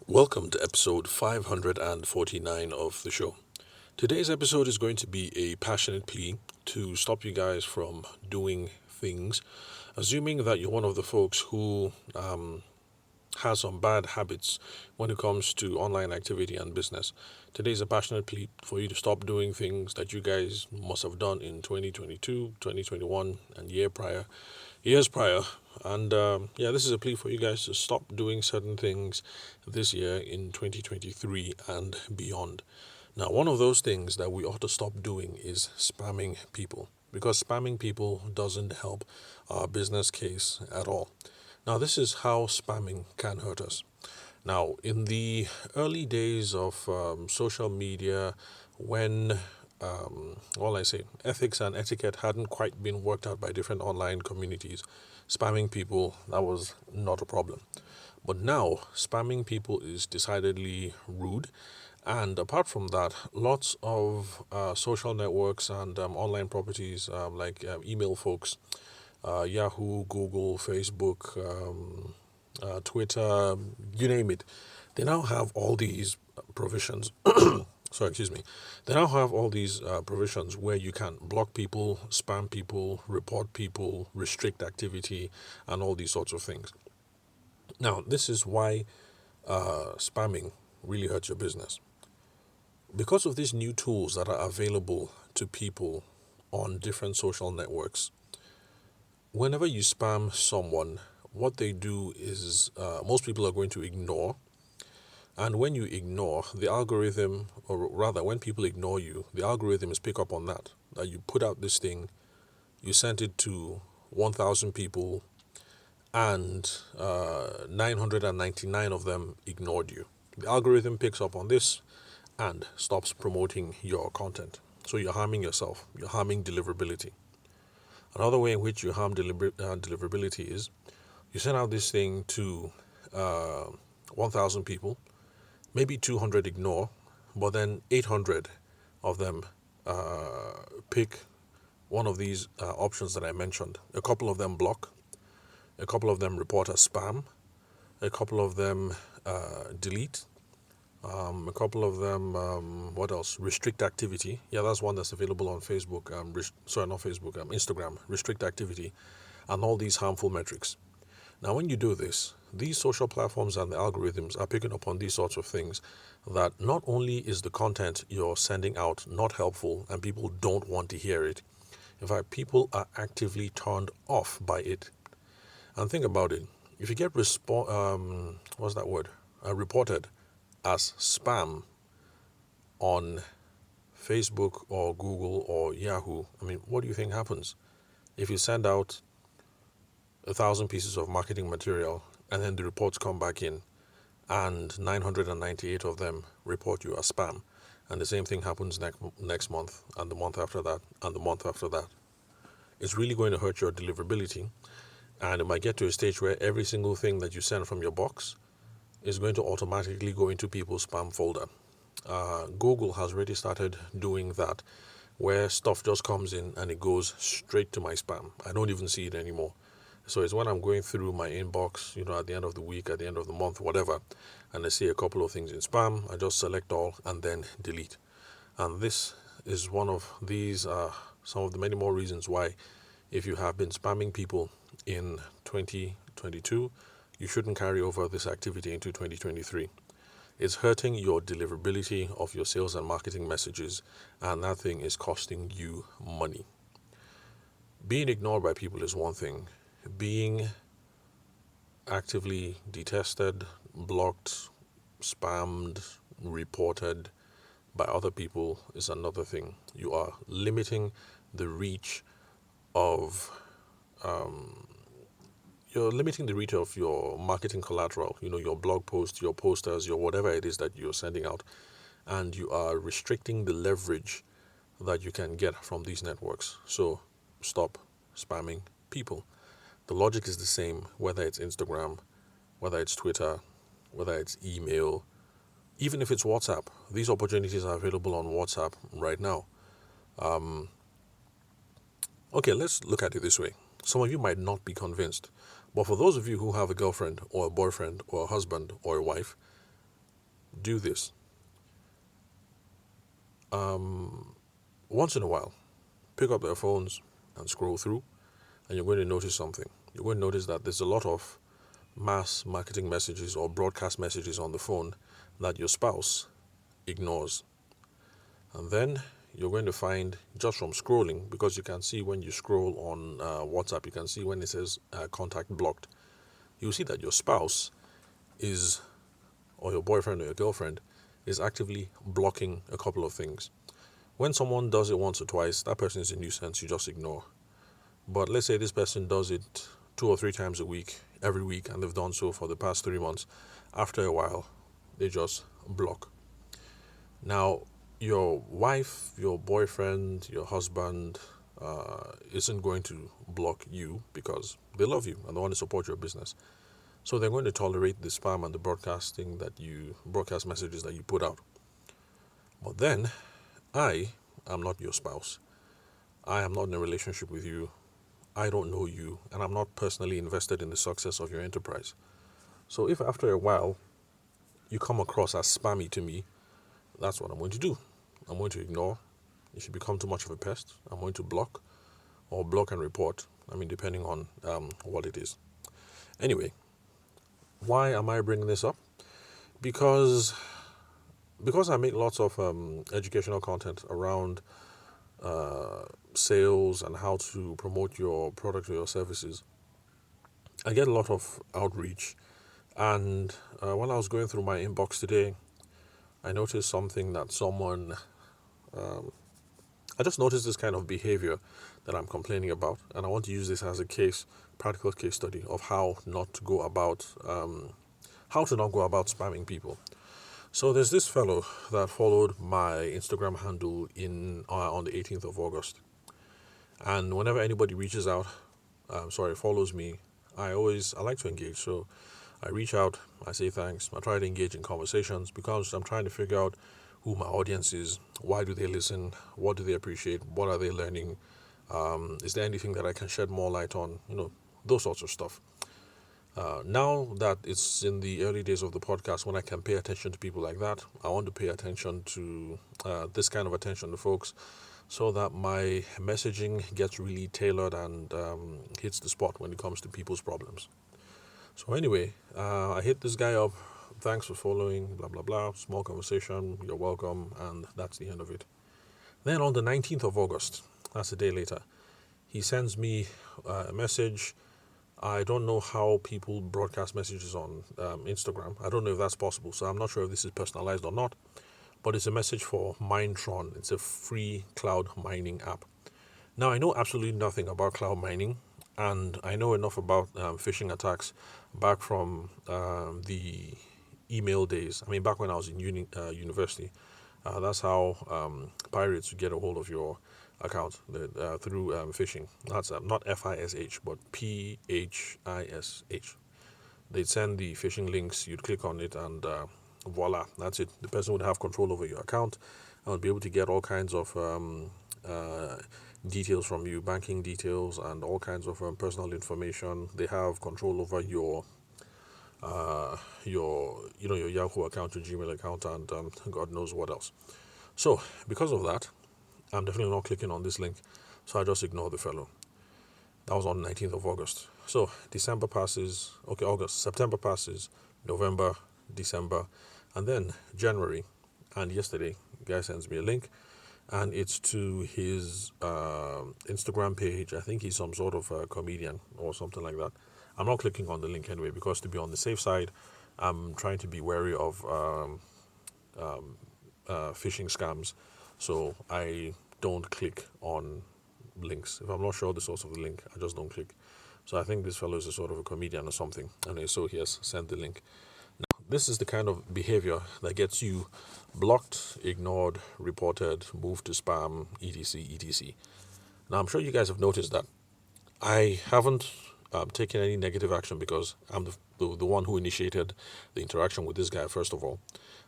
Welcome to episode 549 of the show. Today's episode is going to be a passionate plea to stop you guys from doing things, assuming that you're one of the folks who has some bad habits when it comes to online activity and business. Today's a passionate plea for you to stop doing things that you guys must have done in 2022, 2021, and years prior. And this is a plea for you guys to stop doing certain things this year in 2023 and beyond. Now, one of those things that we ought to stop doing is spamming people, because spamming people doesn't help our business case at all. Now, this is how spamming can hurt us. Now, in the early days of social media, when ethics and etiquette hadn't quite been worked out by different online communities, spamming people, that was not a problem. But now, spamming people is decidedly rude. And apart from that, lots of social networks and online properties email folks, Yahoo, Google, Facebook, Twitter, you name it, they now have all these provisions. Sorry, excuse me. They now have all these provisions where you can block people, spam people, report people, restrict activity, and all these sorts of things. Now, this is why spamming really hurts your business. Because of these new tools that are available to people on different social networks, whenever you spam someone, what they do is most people are going to ignore. And when you ignore, the algorithm, or rather, when people ignore you, the algorithms pick up on that. That you put out this thing, you sent it to 1,000 people, and 999 of them ignored you. The algorithm picks up on this and stops promoting your content. So you're harming yourself, you're harming deliverability. Another way in which you harm deliverability is you send out this thing to 1,000 people, maybe 200 ignore, but then 800 of them pick one of these options that I mentioned. A couple of them block, a couple of them report as spam, a couple of them delete, a couple of them, what else? Restrict activity. Yeah, that's one that's available on Facebook. Not Facebook, Instagram. Restrict activity, and all these harmful metrics. Now, when you do this, these social platforms and the algorithms are picking up on these sorts of things, that not only is the content you're sending out not helpful and people don't want to hear it, in fact, people are actively turned off by it. And think about it. If you get reported as spam on Facebook or Google or Yahoo, what do you think happens? If you send out 1,000 pieces of marketing material and then the reports come back in and 998 of them report you as spam, and the same thing happens next month and the month after that and the month after that, it's really going to hurt your deliverability. And it might get to a stage where every single thing that you send from your box is going to automatically go into people's spam folder. Google has already started doing that, where stuff just comes in and it goes straight to my spam. I don't even see it anymore. So it's when I'm going through my inbox, at the end of the week, at the end of the month, whatever, and I see a couple of things in spam, I just select all and then delete. And this is one of these, some of the many more reasons why, if you have been spamming people in 2022, you shouldn't carry over this activity into 2023. It's hurting your deliverability of your sales and marketing messages, and that thing is costing you money. Being ignored by people is one thing. Being actively detested, blocked, spammed, reported by other people is another thing. You are limiting the reach of your marketing collateral, your blog posts, your posters, your whatever it is that you're sending out, and you are restricting the leverage that you can get from these networks. So stop spamming people. The logic is the same, whether it's Instagram, whether it's Twitter, whether it's email, even if it's WhatsApp. These opportunities are available on WhatsApp right now. Okay, let's look at it this way. Some of you might not be convinced, but for those of you who have a girlfriend or a boyfriend or a husband or a wife, do this. Once in a while, pick up their phones and scroll through, and you're going to notice something. You're going to notice that there's a lot of mass marketing messages or broadcast messages on the phone that your spouse ignores. And then you're going to find, just from scrolling, because you can see when you scroll on WhatsApp, you can see when it says contact blocked. You'll see that your spouse is, or your boyfriend or your girlfriend, is actively blocking a couple of things. When someone does it once or twice, that person is a nuisance, you just ignore. But let's say this person does it 2 or 3 times a week, every week, and they've done so for the past 3 months. After a while, they just block. Now, your wife, your boyfriend, your husband isn't going to block you because they love you and they want to support your business. So they're going to tolerate the spam and the broadcast messages that you put out. But then, I am not your spouse. I am not in a relationship with you. I don't know you, and I'm not personally invested in the success of your enterprise. So if after a while you come across as spammy to me, that's what I'm going to do. I'm going to ignore. If you become too much of a pest, I'm going to block and report. Depending on what it is. Anyway, why am I bringing this up? Because I make lots of educational content around sales and how to promote your product or your services. I get a lot of outreach, and when I was going through my inbox today, I noticed something that I just noticed this kind of behavior that I'm complaining about, and I want to use this as a practical case study of how to not go about spamming people. So there's this fellow that followed my Instagram handle on the 18th of August. And whenever anybody reaches out, follows me, I like to engage. So I reach out, I say thanks, I try to engage in conversations because I'm trying to figure out who my audience is, why do they listen, what do they appreciate, what are they learning, is there anything that I can shed more light on, those sorts of stuff. Now that it's in the early days of the podcast when I can pay attention to people like that, I want to pay attention to this kind of attention to folks so that my messaging gets really tailored and hits the spot when it comes to people's problems. So anyway, I hit this guy up. Thanks for following, blah, blah, blah. Small conversation, you're welcome, and that's the end of it. Then on the 19th of August, that's a day later, he sends me a message. I don't know how people broadcast messages on Instagram. I don't know if that's possible, so I'm not sure if this is personalized or not. But it's a message for Minetron. It's a free cloud mining app. Now, I know absolutely nothing about cloud mining, and I know enough about phishing attacks back from the email days. Back when I was in university. That's how pirates would get a hold of your account through phishing. That's not FISH, but PHISH. They'd send the phishing links, you'd click on it, and voila, that's it. The person would have control over your account and would be able to get all kinds of details from you, banking details, and all kinds of personal information. They have control over your Yahoo account, your Gmail account, and God knows what else. So because of that, I'm definitely not clicking on this link, so I just ignore the fellow. That was on the 19th of August. So December passes, September passes, November, December, and then January. And yesterday, the guy sends me a link, and it's to his Instagram page. I think he's some sort of a comedian or something like that. I'm not clicking on the link anyway because to be on the safe side, I'm trying to be wary of phishing scams. So I don't click on links. If I'm not sure the source of the link, I just don't click. So I think this fellow is a sort of a comedian or something. And so he has sent the link. Now, this is the kind of behavior that gets you blocked, ignored, reported, moved to spam, etc., etc. Now, I'm sure you guys have noticed that I haven't taken any negative action because I'm the one who initiated the interaction with this guy, first of all.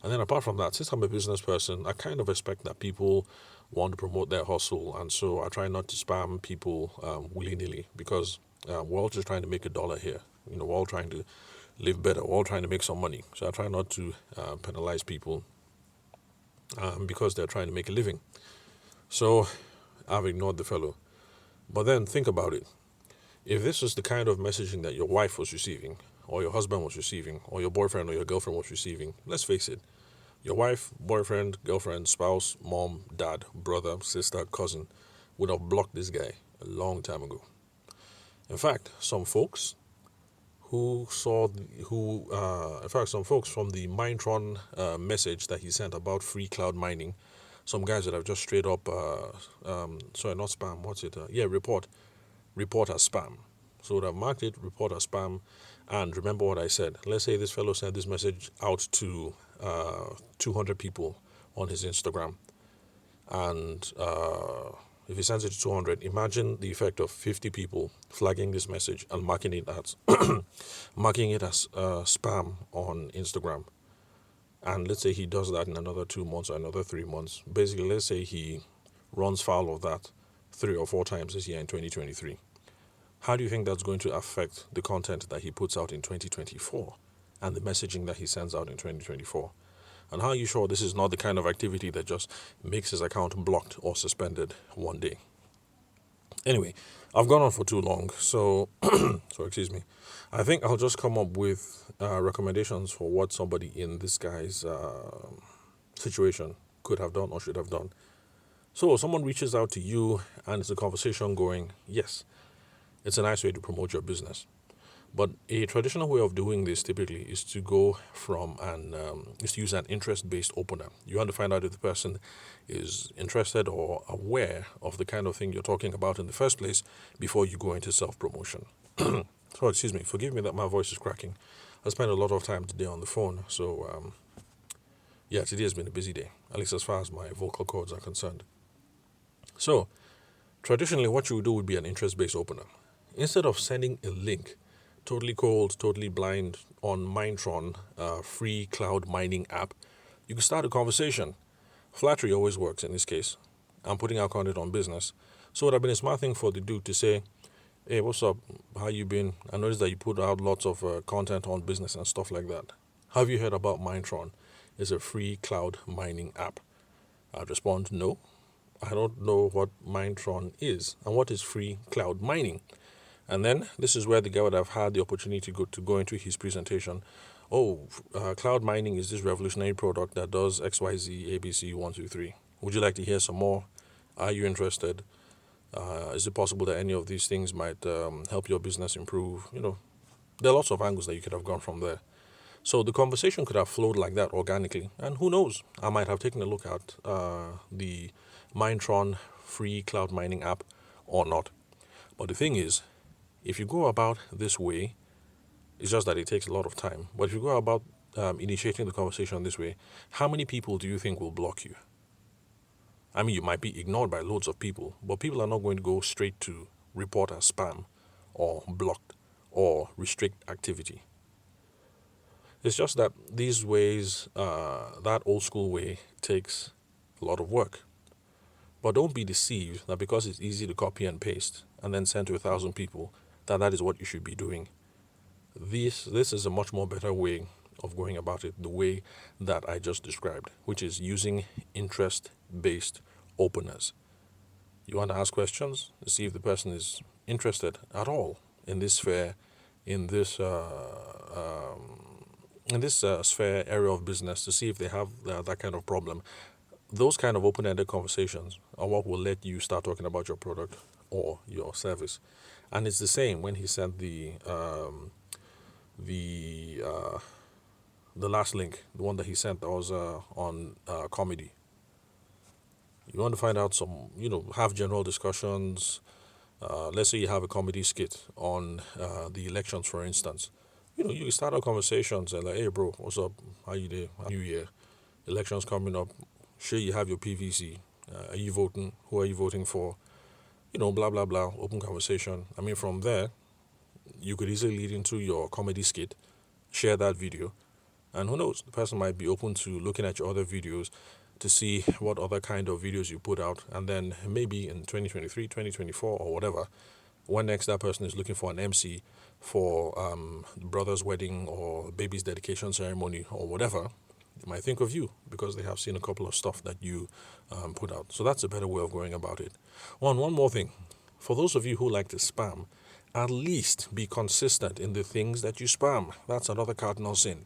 And then apart from that, since I'm a business person, I kind of expect that people want to promote their hustle. And so I try not to spam people willy-nilly because we're all just trying to make $1 here. We're all trying to live better. We're all trying to make some money. So I try not to penalize people because they're trying to make a living. So I've ignored the fellow. But then think about it. If this is the kind of messaging that your wife was receiving, or your husband was receiving, or your boyfriend or your girlfriend was receiving, let's face it, your wife, boyfriend, girlfriend, spouse, mom, dad, brother, sister, cousin would have blocked this guy a long time ago. In fact, some folks some folks from the Mindtron message that he sent about free cloud mining, some guys that have just straight up, sorry, not spam, report as spam. So would have marked it, report as spam, and remember what I said. Let's say this fellow sent this message out to 200 people on his Instagram, and if he sends it to 200, imagine the effect of 50 people flagging this message and marking it as spam on Instagram. And let's say he does that in another 2 months or another 3 months. Basically, let's say he runs foul of that 3 or 4 times this year in 2023. How do you think that's going to affect the content that he puts out in 2024 and the messaging that he sends out in 2024? And how are you sure this is not the kind of activity that just makes his account blocked or suspended one day? Anyway, I've gone on for too long, so excuse me. I think I'll just come up with recommendations for what somebody in this guy's situation could have done or should have done. So someone reaches out to you and it's a conversation going, yes, it's a nice way to promote your business. But a traditional way of doing this typically is to go is to use an interest-based opener. You want to find out if the person is interested or aware of the kind of thing you're talking about in the first place before you go into self-promotion. So, excuse me, forgive me that my voice is cracking. I spent a lot of time today on the phone, so today has been a busy day, at least as far as my vocal cords are concerned. So, traditionally, what you would do would be an interest-based opener. Instead of sending a link totally cold, totally blind on Mindtron, free cloud mining app, you can start a conversation. Flattery always works in this case. I'm putting out content on business. So it would have been a smart thing for the dude to say, hey, what's up? How you been? I noticed that you put out lots of content on business and stuff like that. Have you heard about Mindtron? It's a free cloud mining app. I'd respond, no. I don't know what Mindtron is and what is free cloud mining. And then this is where the guy would have had the opportunity to go into his presentation. Cloud mining is this revolutionary product that does XYZ, ABC, 1, 2, 3. Would you like to hear some more? Are you interested? Is it possible that any of these things might help your business improve? There are lots of angles that you could have gone from there. So the conversation could have flowed like that organically. And who knows, I might have taken a look at the Mindtron free cloud mining app or not. But the thing is, if you go about this way, it's just that it takes a lot of time. But if you go about initiating the conversation this way, how many people do you think will block you? I mean, you might be ignored by loads of people, but people are not going to go straight to report as spam or blocked or restrict activity. It's just that these ways, that old school way, takes a lot of work. But don't be deceived that because it's easy to copy and paste and then send to 1,000 people, that is what you should be doing. This is a much more better way of going about it, the way that I just described, which is using interest-based openers. You want to ask questions to see if the person is interested at all in this sphere, in this sphere area of business, to see if they have that kind of problem. Those kind of open-ended conversations are what will let you start talking about your product or your service. And it's the same when he sent the last link, the one that he sent that was on comedy. You want to find out have general discussions. Let's say you have a comedy skit on the elections, for instance. You start out conversations and like, hey bro, what's up? How you doing? New Year, elections coming up. Sure, you have your PVC. Are you voting? Who are you voting for? Blah, blah, blah, open conversation. I mean, from there, you could easily lead into your comedy skit, share that video, and who knows, the person might be open to looking at your other videos to see what other kind of videos you put out, and then maybe in 2023, 2024, or whatever, when next that person is looking for an MC for the brother's wedding or baby's dedication ceremony or whatever, they might think of you because they have seen a couple of stuff that you put out. So that's a better way of going about it. One more thing. For those of you who like to spam, at least be consistent in the things that you spam. That's another cardinal sin.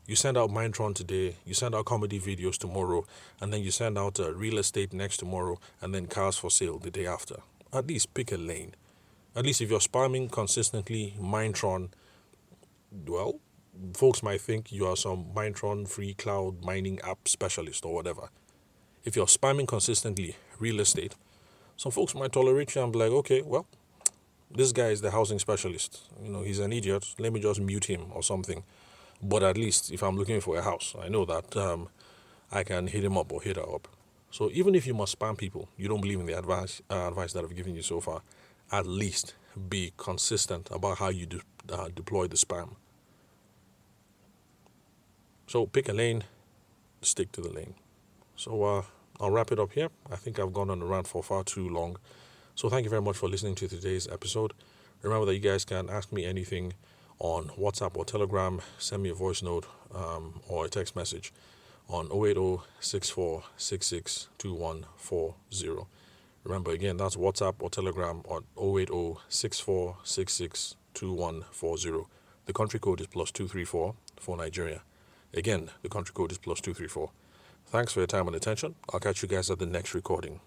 You send out Mindtron today, you send out comedy videos tomorrow, and then you send out real estate next tomorrow, and then cars for sale the day after. At least pick a lane. At least if you're spamming consistently Mindtron, well, folks might think you are some Mindtron free cloud mining app specialist or whatever. If you're spamming consistently real estate, some folks might tolerate you and be like, okay, well, this guy is the housing specialist. He's an idiot. Let me just mute him or something. But at least if I'm looking for a house, I know that I can hit him up or hit her up. So even if you must spam people, you don't believe in the advice that I've given you so far, at least be consistent about how you deploy the spam. So pick a lane, stick to the lane. So I'll wrap it up here. I think I've gone on a rant for far too long. So thank you very much for listening to today's episode. Remember that you guys can ask me anything on WhatsApp or Telegram. Send me a voice note or a text message on 080-6466-2140. Remember, again, that's WhatsApp or Telegram on 080-6466-2140. The country code is +234 for Nigeria. Again, the country code is +234. Thanks for your time and attention. I'll catch you guys at the next recording.